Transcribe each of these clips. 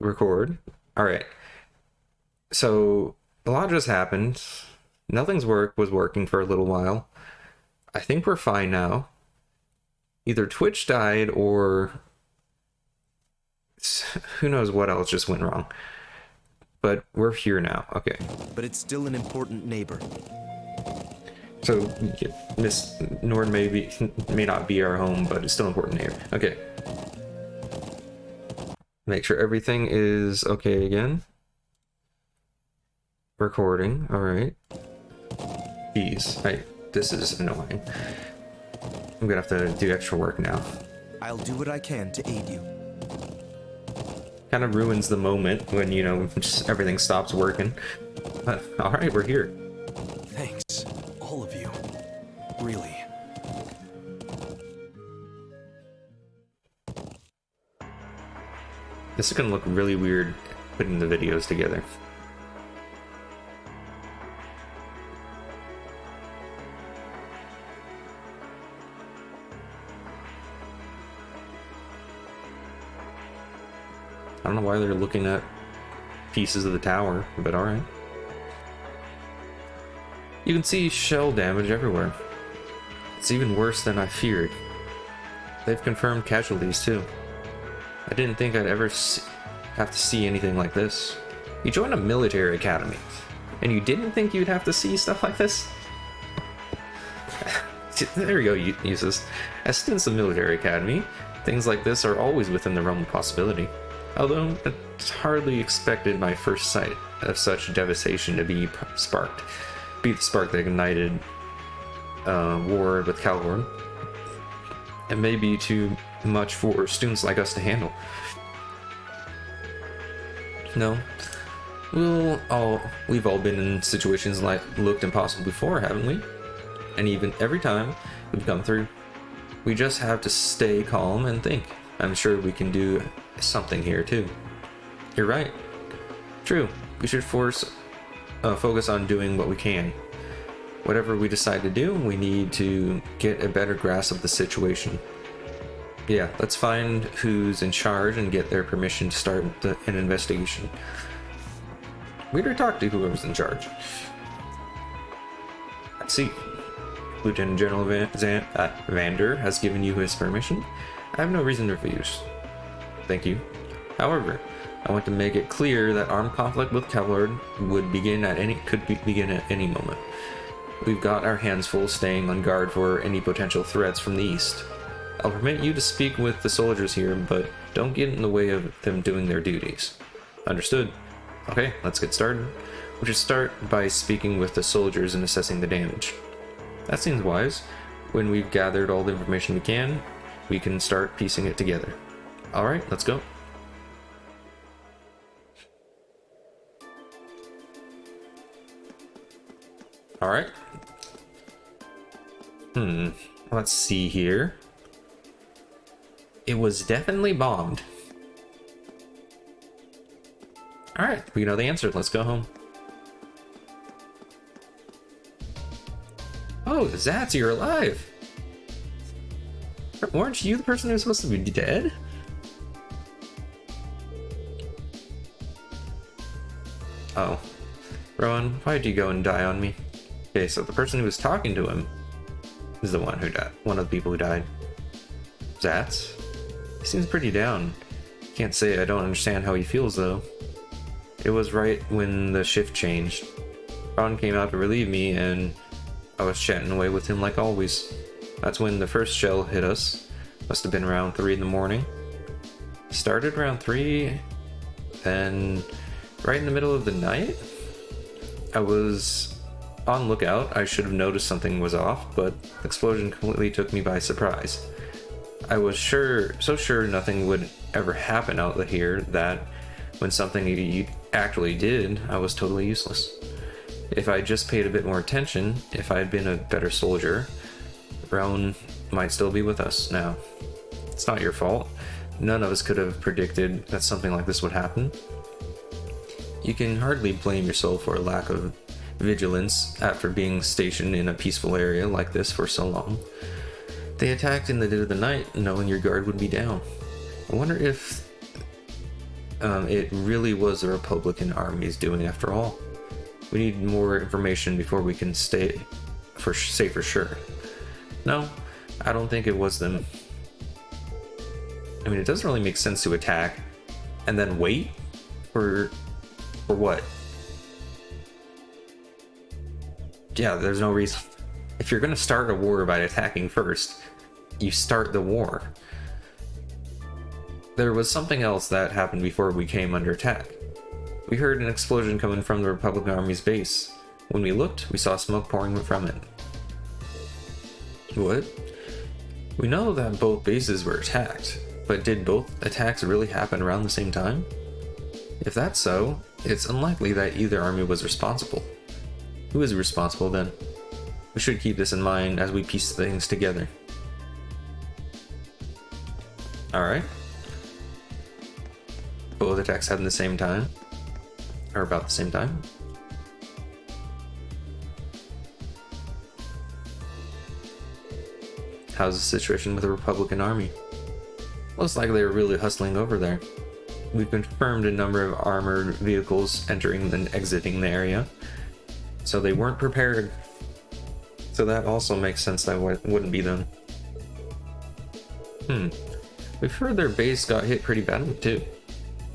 record. All right. So a lot just happened. Nothing's was working for a little while. I think we're fine now. Either Twitch died or who knows what else just went wrong. But we're here now. Okay. But it's still an important neighbor. So Miss Nord may not be our home, but it's still important here. Okay. Make sure everything is okay again. Recording. All right. Jeez. This is annoying. I'm gonna have to do extra work now. I'll do what I can to aid you. Kind of ruins the moment when, you know, just everything stops working. But all right, we're here. Thanks, all of you. Really. This is gonna look really weird putting the videos together. I don't know why they're looking at pieces of the tower, but alright. You can see shell damage everywhere. It's even worse than I feared. They've confirmed casualties too. I didn't think I'd ever have to see anything like this. You joined a military academy, and you didn't think you'd have to see stuff like this? There we go, uses. As students of military academy, things like this are always within the realm of possibility. Although it's hardly expected my first sight of such devastation to be the spark that ignited war with Calhorn. It may be too much for students like us to handle. No, we've all been in situations like looked impossible before, haven't we? And even every time we've come through, we just have to stay calm and think. I'm sure we can do something here too. You're right. True. We should focus on doing what we can. Whatever we decide to do, we need to get a better grasp of the situation. Yeah, let's find who's in charge and get their permission to start an investigation. We better talk to whoever's in charge. I see. Lieutenant General Vander has given you his permission. I have no reason to refuse. Thank you. However, I want to make it clear that armed conflict with Calhorn could begin at any moment. We've got our hands full staying on guard for any potential threats from the east. I'll permit you to speak with the soldiers here, but don't get in the way of them doing their duties. Understood. Okay, let's get started. We should start by speaking with the soldiers and assessing the damage. That seems wise. When we've gathered all the information we can start piecing it together. Alright, let's go. Alright. Let's see here. It was definitely bombed. Alright, we know the answer. Let's go home. Oh, Zats, you're alive! Weren't you the person who's supposed to be dead? Oh. Rowan, why'd you go and die on me? Okay, so the person who was talking to him is the one who died. One of the people who died. Zats? He seems pretty down. Can't say I don't understand how he feels, though. It was right when the shift changed. Ron came out to relieve me, and I was chatting away with him like always. That's when the first shell hit us. Must have been around 3 in the morning. Started around 3, then right in the middle of the night? I was on lookout. I should have noticed something was off, but the explosion completely took me by surprise. I was so sure nothing would ever happen out here that when something actually did, I was totally useless. If I just paid a bit more attention, if I had been a better soldier, Rowan might still be with us now. It's not your fault. None of us could have predicted that something like this would happen. You can hardly blame yourself for a lack of vigilance after being stationed in a peaceful area like this for so long. They attacked in the dead of the night, knowing your guard would be down. I wonder if it really was the Republican army's doing after all. We need more information before we can say for sure. No, I don't think it was them. I mean, it doesn't really make sense to attack and then wait for what? Yeah, there's no reason. If you're gonna start a war by attacking first, you start the war. There was something else that happened before we came under attack. We heard an explosion coming from the Republican Army's base. When we looked, we saw smoke pouring from it. What? We know that both bases were attacked, but did both attacks really happen around the same time? If that's so, it's unlikely that either army was responsible. Who is responsible then? We should keep this in mind as we piece things together. Alright. Both attacks happened at the same time. Or about the same time. How's the situation with the Republican Army? Looks like they're really hustling over there. We've confirmed a number of armored vehicles entering and exiting the area. So they weren't prepared. So that also makes sense that wouldn't be them. We've heard their base got hit pretty badly too.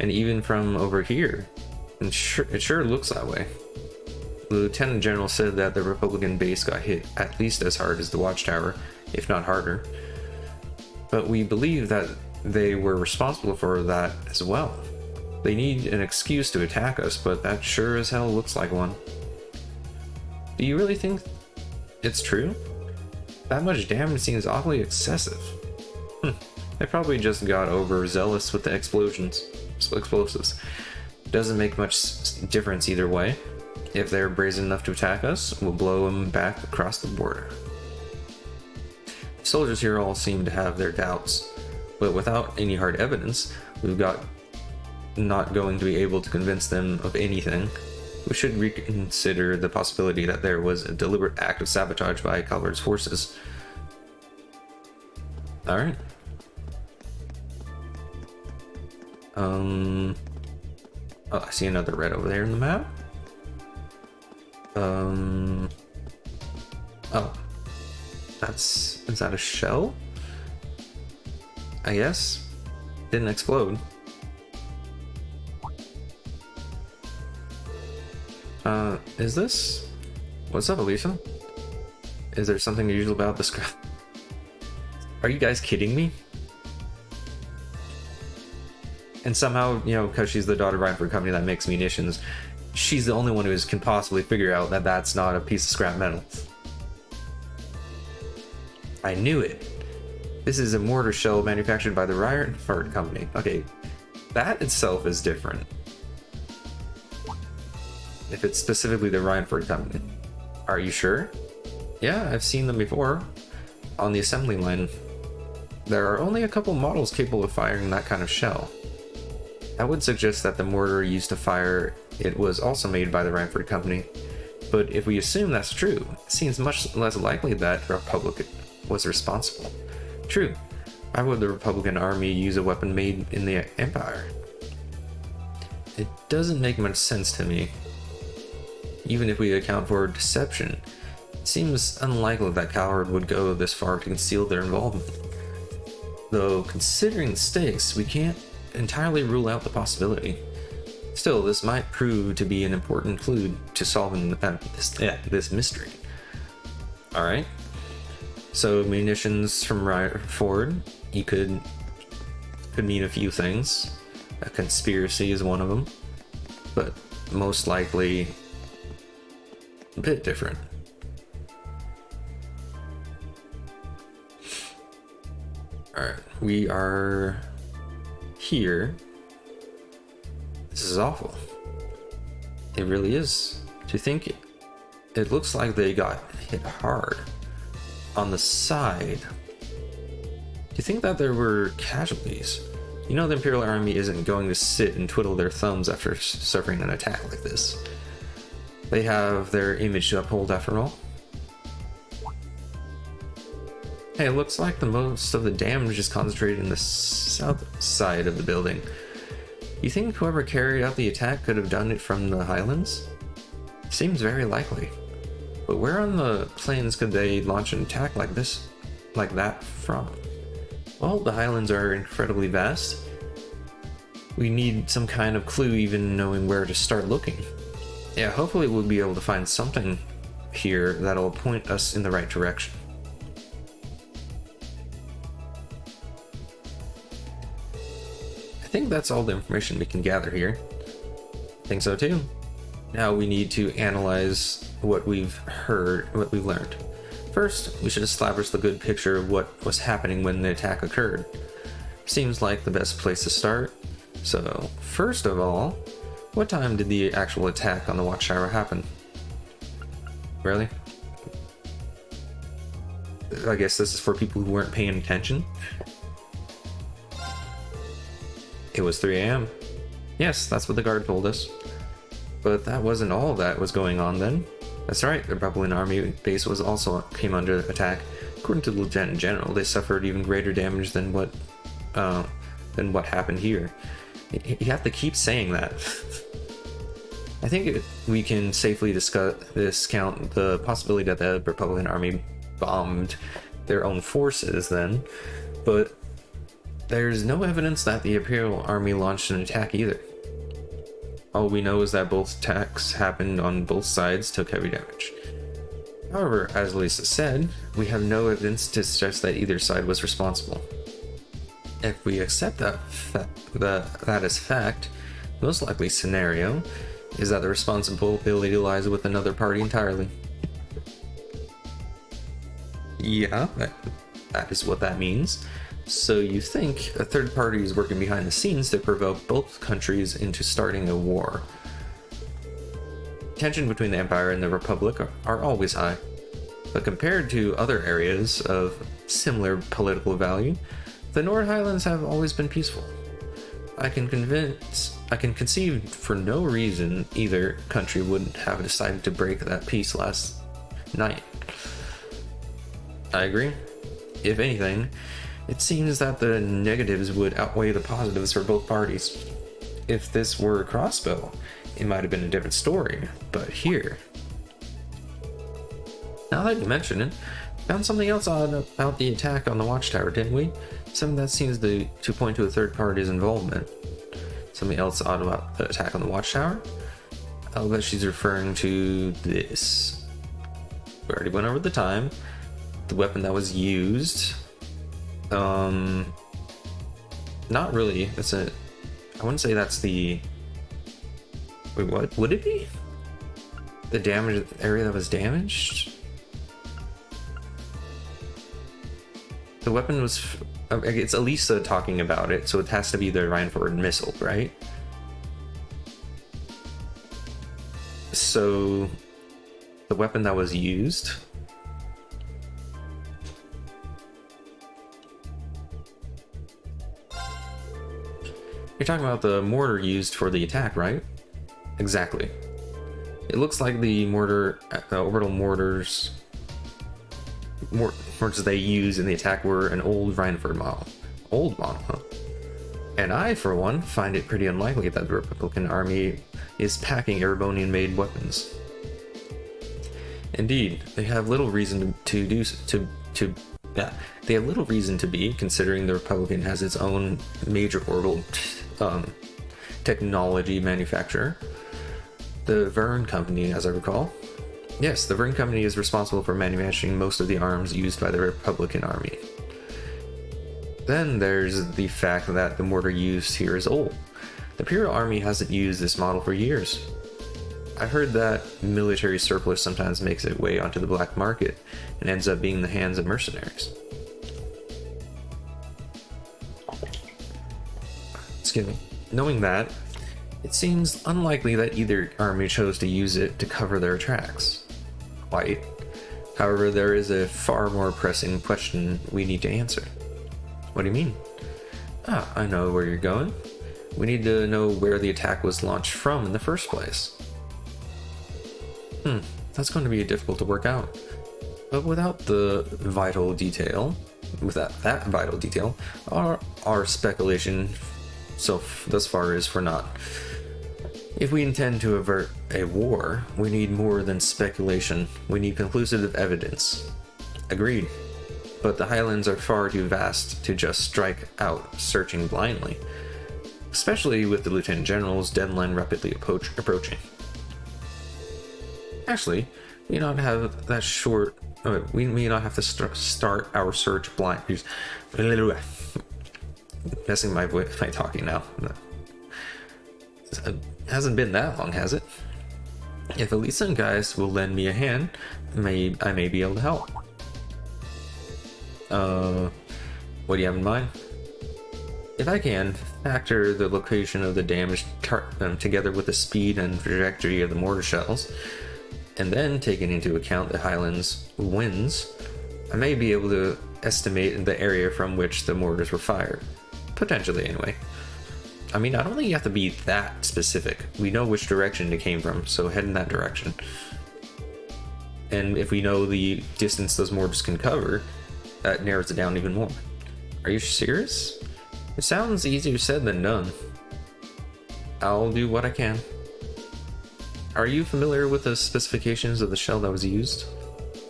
And even from over here. And it sure looks that way. The Lieutenant General said that the Republican base got hit at least as hard as the Watchtower, if not harder. But we believe that they were responsible for that as well. They need an excuse to attack us, but that sure as hell looks like one. Do you really think it's true? That much damage seems awfully excessive. They probably just got overzealous with the explosives. Doesn't make much difference either way. If they're brazen enough to attack us, we'll blow them back across the border. The soldiers here all seem to have their doubts, but without any hard evidence, we've got not going to be able to convince them of anything. We should reconsider the possibility that there was a deliberate act of sabotage by Calvard's forces. Alright. Oh, I see another red over there in the map. Oh. Is that a shell? I guess. Didn't explode. Is this? What's up, Elisa? Is there something unusual about this craft? Are you guys kidding me? And somehow, you know, because she's the daughter of Reinford Company that makes munitions, she's the only one who can possibly figure out that that's not a piece of scrap metal. I knew it. This is a mortar shell manufactured by the Reinford Company. Okay, that itself is different. If it's specifically the Reinford Company. Are you sure? Yeah, I've seen them before. On the assembly line. There are only a couple models capable of firing that kind of shell. That would suggest that the mortar used to fire it was also made by the Reinford Company. But if we assume that's true, it seems much less likely that the Republic was responsible. True. Why would the Republican Army use a weapon made in the Empire? It doesn't make much sense to me. Even if we account for deception, it seems unlikely that Calvard would go this far to conceal their involvement. Though, considering the stakes, we can't entirely rule out the possibility. Still, this might prove to be an important clue to solving this mystery. Alright. So, munitions from Ford, you could mean a few things. A conspiracy is one of them. But most likely a bit different. Alright, we are here. This is awful. It really is. To think it looks like they got hit hard on the side. Do you think that there were casualties? You know the Imperial Army isn't going to sit and twiddle their thumbs after suffering an attack like this. They have their image to uphold after all. Hey, it looks like the most of the damage is concentrated in the south side of the building. You think whoever carried out the attack could have done it from the Highlands? Seems very likely. But where on the plains could they launch an attack like that from? Well, the Highlands are incredibly vast. We need some kind of clue, even knowing where to start looking. Yeah, hopefully we'll be able to find something here that'll point us in the right direction. I think that's all the information we can gather here. I think so too. Now we need to analyze what we've heard, what we've learned. First, we should establish the good picture of what was happening when the attack occurred. Seems like the best place to start. So, first of all, what time did the actual attack on the Watchtower happen? Really? I guess this is for people who weren't paying attention. It was 3 a.m. Yes, that's what the guard told us. But that wasn't all that was going on then. That's right, the Republican Army base was also came under attack. According to the Lieutenant General, they suffered even greater damage than what happened here. You have to keep saying that. I think we can safely discount the possibility that the Republican Army bombed their own forces then, but there's no evidence that the Imperial Army launched an attack either. All we know is that both attacks happened on both sides, took heavy damage. However, as Lisa said, we have no evidence to suggest that either side was responsible. If we accept that as fact, the most likely scenario is that the responsibility lies with another party entirely. Yeah, that is what that means. So you think a third party is working behind the scenes to provoke both countries into starting a war. Tension between the Empire and the Republic are always high, but compared to other areas of similar political value, the Nord Highlands have always been peaceful. I can conceive for no reason either country would have decided to break that peace last night. I agree. If anything, it seems that the negatives would outweigh the positives for both parties. If this were a crossbow, it might have been a different story, but here... Now that you mention it, found something else odd about the attack on the Watchtower, didn't we? Something that seems to point to a third party's involvement. Something else odd about the attack on the Watchtower? I'll bet she's referring to this. We already went over the time. The weapon that was used. Not really. I wouldn't say that's the... Wait, what? Would it be? The damage area that was damaged? The weapon was... It's Elisa talking about it, so it has to be the Reinford missile, right? So... The weapon that was used... You're talking about the mortar used for the attack, right? Exactly. It looks like the orbital mortars they use in the attack were an old Reinford model. Old model, huh? And I, for one, find it pretty unlikely that the Republican Army is packing Erebonian-made weapons. Indeed, they have little reason they have little reason to be, considering the Republican has its own major orbital technology manufacturer, the Verne Company, as I recall. Yes, the Verne Company is responsible for manufacturing most of the arms used by the Republican Army. Then there's the fact that the mortar used here is old. The Imperial Army hasn't used this model for years. I've heard that military surplus sometimes makes its way onto the black market and ends up being in the hands of mercenaries. Excuse me. Knowing that, it seems unlikely that either army chose to use it to cover their tracks. Quite. However, there is a far more pressing question we need to answer. What do you mean? I know where you're going. We need to know where the attack was launched from in the first place. That's going to be difficult to work out. But without that vital detail, our speculation thus far is for naught. If we intend to avert a war, we need more than speculation. We need conclusive evidence. Agreed. But the Highlands are far too vast to just strike out searching blindly, especially with the Lieutenant General's deadline rapidly approaching. Actually, we not have that short. We may not have to start our search blind. Messing my talking now. It hasn't been that long, has it? If Elisa and Gaius will lend me a hand, I may be able to help. What do you have in mind? If I can, factor the location of the damage together with the speed and trajectory of the mortar shells, and then taking into account the Highlands' winds, I may be able to estimate the area from which the mortars were fired. Potentially, anyway. I mean, I don't think you have to be that specific. We know which direction it came from, so head in that direction. And if we know the distance those mortars can cover, that narrows it down even more. Are you serious? It sounds easier said than done. I'll do what I can. Are you familiar with the specifications of the shell that was used?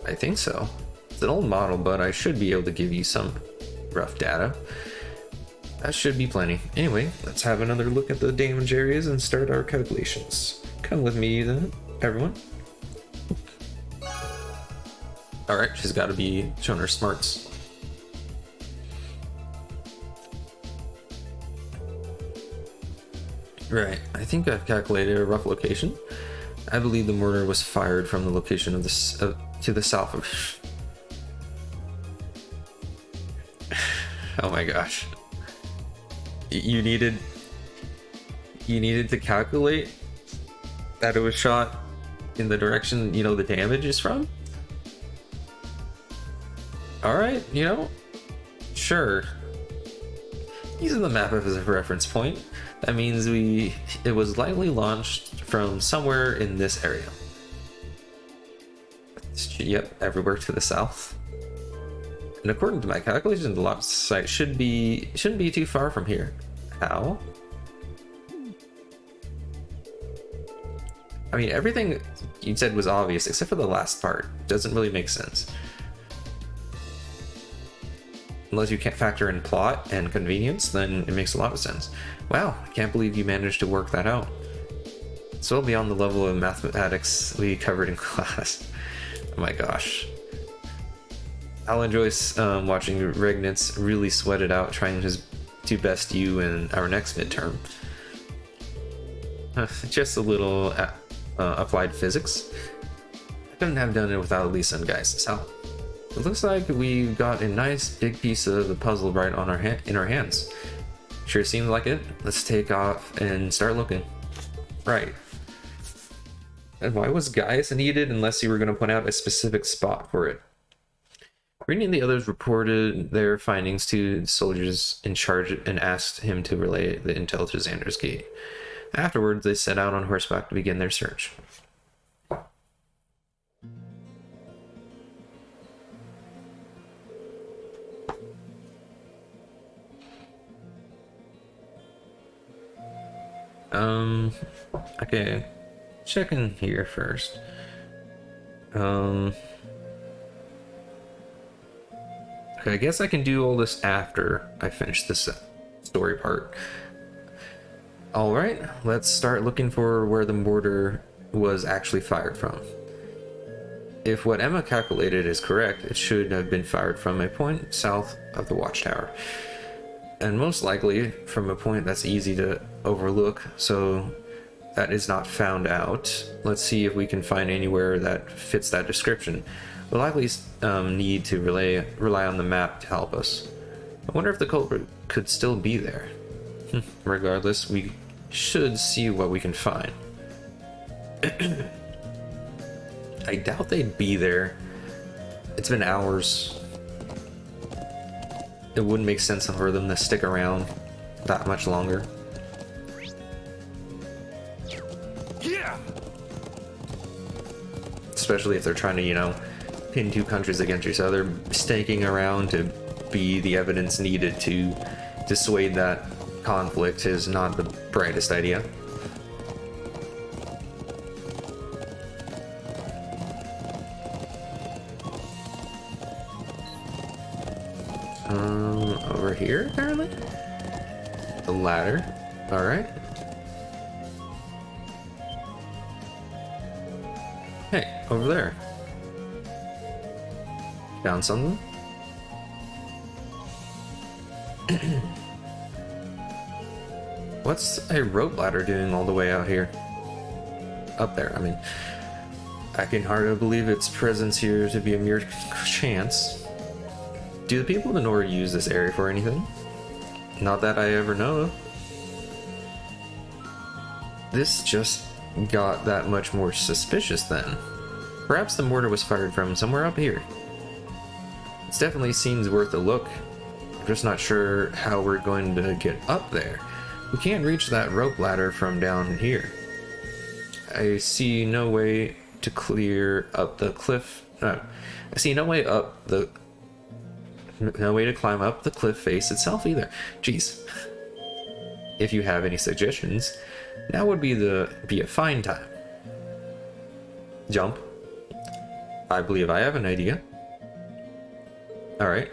I think so. It's an old model, but I should be able to give you some rough data. That should be plenty. Anyway, let's have another look at the damage areas and start our calculations. Come with me then, everyone. Alright, she's got to be showing her smarts. Right, I think I've calculated a rough location. I believe the mortar was fired from the location of to the south of... Oh my gosh. You needed to calculate that it was shot in the direction, you know, the damage is from? Alright, you know, sure. Using the map as a reference point, that means it was likely launched from somewhere in this area. Yep, everywhere to the south. And according to my calculations, the launch site shouldn't be too far from here. How? I mean, everything you said was obvious except for the last part. Doesn't really make sense. Unless you can't factor in plot and convenience, then it makes a lot of sense. Wow, I can't believe you managed to work that out. It's well beyond the level of mathematics we covered in class. Oh my gosh. I'll enjoy watching Regnitz really sweat it out trying to best you in our next midterm. Just a little applied physics. I couldn't have done it without Lisa and Gaius' help. It looks like we've got a nice big piece of the puzzle right on in our hands. Sure seems like it. Let's take off and start looking. Right. And why was Gaius needed unless you were going to point out a specific spot for it? Reading the others reported their findings to soldiers in charge and asked him to relay the intel to Xander's Gate. Afterwards, they set out on horseback to begin their search. Okay, check in here first. Okay, I guess I can do all this after I finish this story part. Alright, let's start looking for where the mortar was actually fired from. If what Emma calculated is correct, it should have been fired from a point south of the watchtower. And most likely from a point that's easy to overlook, so that is not found out. Let's see if we can find anywhere that fits that description. We'll likely need to rely on the map to help us. I wonder if the culprit could still be there. Regardless, we should see what we can find. I doubt they'd be there. It's been hours. It wouldn't make sense for them to stick around that much longer. Yeah. Especially if they're trying to, you know, pin two countries against each other, staking around to be the evidence needed to dissuade that conflict is not the brightest idea. Over here, apparently? The ladder. Alright. Hey, over there. Found something? What's a rope ladder doing all the way out here? Up there, I mean. I can hardly believe its presence here to be a mere chance. Do the people of the North use this area for anything? Not that I ever know of. This just got that much more suspicious then. Perhaps the mortar was fired from somewhere up here. It definitely seems worth a look. I'm just not sure how we're going to get up there. We can't reach that rope ladder from down here. I see no way to clear up the cliff. I see no way up the... No way to climb up the cliff face itself either. Jeez. If you have any suggestions, now would be a fine time. Jump. I believe I have an idea. Alright.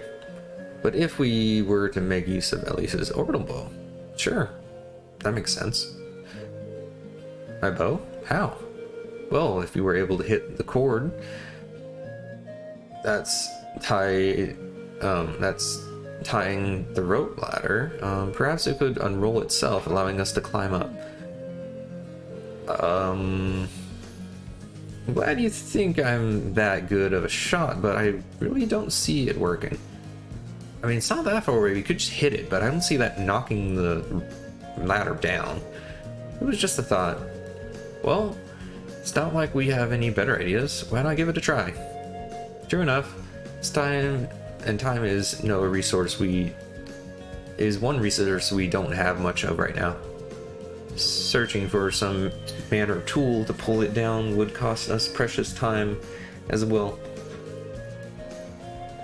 But if we were to make use of Elise's orbital bow, sure. That makes sense. My bow? How? Well, if you were able to hit the cord, that's tying the rope ladder. Perhaps it could unroll itself, allowing us to climb up. I'm glad you think I'm that good of a shot, but I really don't see it working. I mean, it's not that far away. We could just hit it, but I don't see that knocking the ladder down. It was just a thought. Well, it's not like we have any better ideas. Why not give it a try? True enough, it's time, and time is one resource we don't have much of right now. Searching for some manner of tool to pull it down would cost us precious time as well.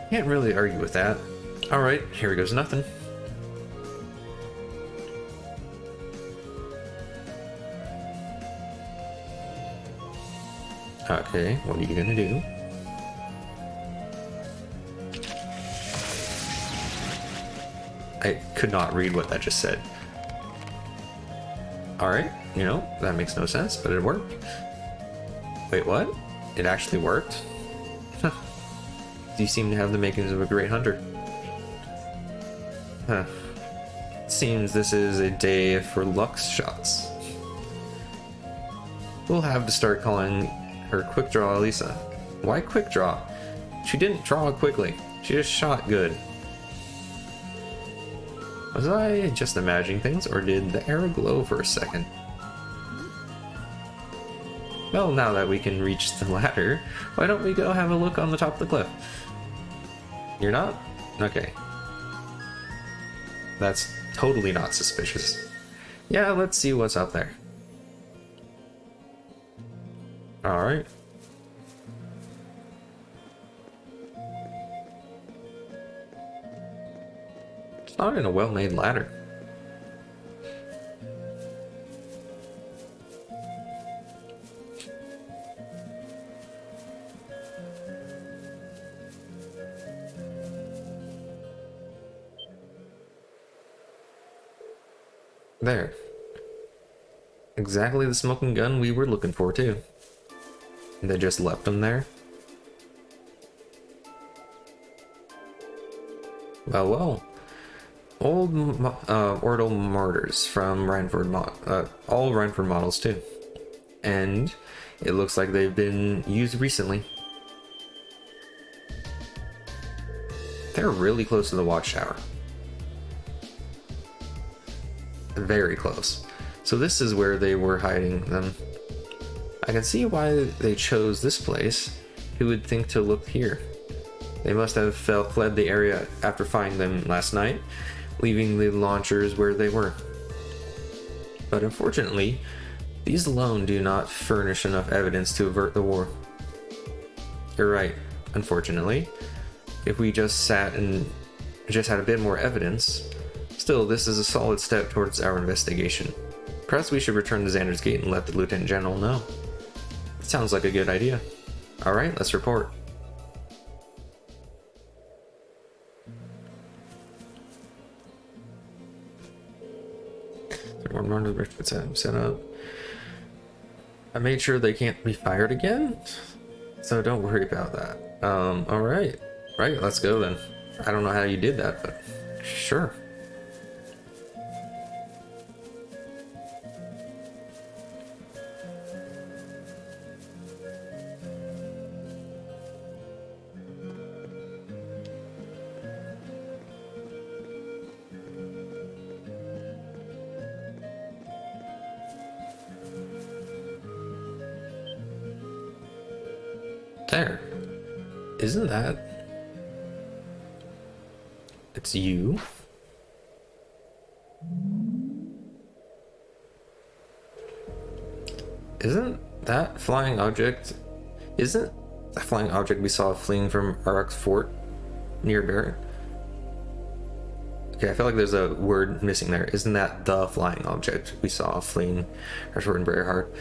Can't really argue with that. Alright, here goes nothing. Okay, what are you gonna do? I could not read what that just said. Alright, that makes no sense, but it worked. Wait, what? It actually worked? You seem to have the makings of a great hunter. Huh. Seems this is a day for luck shots. We'll have to start calling her Quick Draw Elisa. Why Quick Draw? She didn't draw quickly. She just shot good. Was I just imagining things, or did the arrow glow for a second? Well, now that we can reach the ladder, why don't we go have a look on the top of the cliff? You're not? Okay. That's totally not suspicious. Yeah, let's see what's up there. Alright. It's not even a well-made ladder. There. Exactly the smoking gun we were looking for, too. They just left them there. Well, well. Old Orbital Martyrs from Reinford, all Reinford models, too. And it looks like they've been used recently. They're really close to the watchtower. Very close. So this is where they were hiding them. I can see why they chose this place. Who would think to look here? They must have fled the area after finding them last night, leaving the launchers where they were. But unfortunately, these alone do not furnish enough evidence to avert the war. You're right, unfortunately. If we just sat and just had a bit more evidence, Still, this is a solid step towards our investigation. Perhaps we should return to Xander's Gate and let the Lieutenant General know. Sounds like a good idea. Alright, let's report. Set up. I made sure they can't be fired again, so don't worry about that. Alright. Right, let's go then. I don't know how you did that, but sure. There. Isn't that... It's you? Isn't that flying object... Isn't that flying object we saw fleeing from Aurochs Fort near Barret? Okay, I feel like there's a word missing there. Isn't that the flying object we saw fleeing our fort in Barret?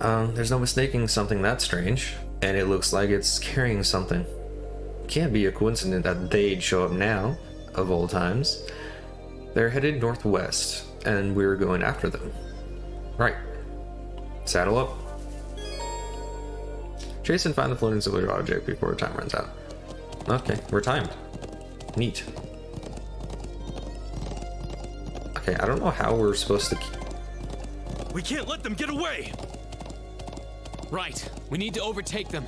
There's no mistaking something that strange. And it looks like it's carrying something. Can't be a coincidence that they'd show up now, of all times. They're headed northwest, and we're going after them. Right. Saddle up. Chase and find the floating silver object before time runs out. Okay, we're timed. Neat. Okay, I don't know how we're supposed to... We can't let them get away! Right. We need to overtake them.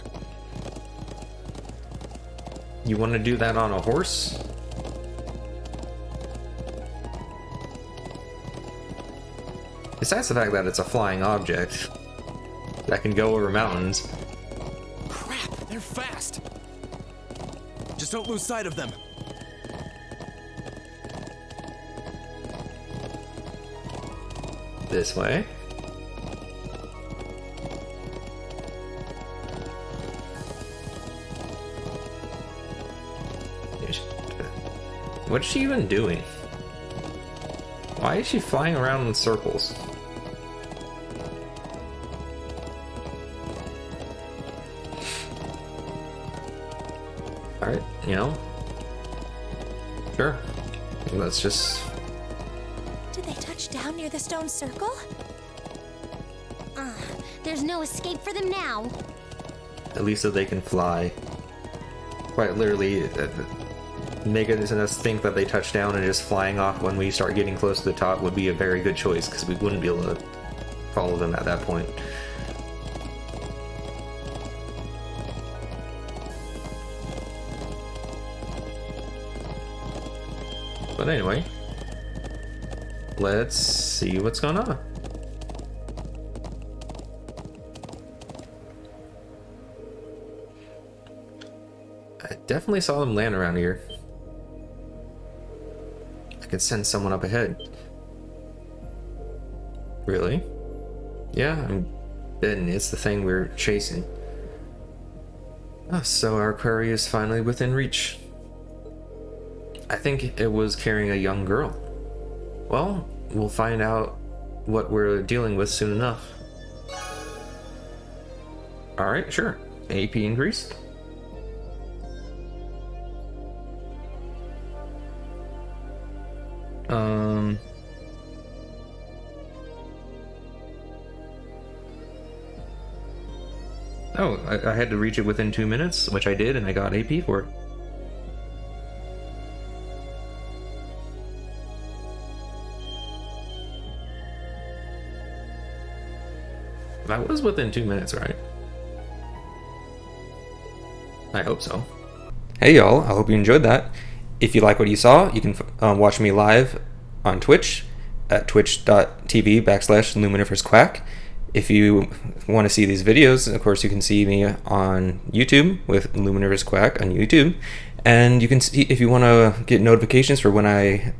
You want to do that on a horse? Besides the fact that it's a flying object that can go over mountains. Crap, they're fast. Just don't lose sight of them. This way. What's she even doing? Why is she flying around in circles? Alright, you know. Sure. Let's just... Did they touch down near the stone circle? There's no escape for them now. At least so they can fly. Quite literally, making us think that they touch down and just flying off when we start getting close to the top would be a very good choice, because we wouldn't be able to follow them at that point. But anyway, let's see what's going on. I definitely saw them land around here. I could send someone up ahead. Really? Yeah, I'm betting it's the thing we're chasing. So our quarry is finally within reach. I think it was carrying a young girl. Well, we'll find out what we're dealing with soon enough. Alright, sure. AP increase. Oh, I had to reach it within 2 minutes, which I did, and I got AP for it. That was within 2 minutes, right? I hope so. Hey y'all, I hope you enjoyed that. If you like what you saw, you can watch me live on Twitch at twitch.tv/Luminiferous Quack. If you want to see these videos, of course, you can see me on YouTube with Luminiferous Quack on YouTube. And you can see, if you want to get notifications for when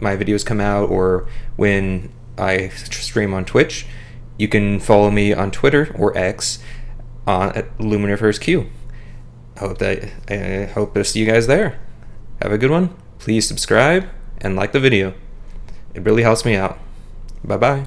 my videos come out or when I stream on Twitch, you can follow me on Twitter or X at LuminiferousQ. I hope to see you guys there. Have a good one. Please subscribe and like the video. It really helps me out. Bye bye.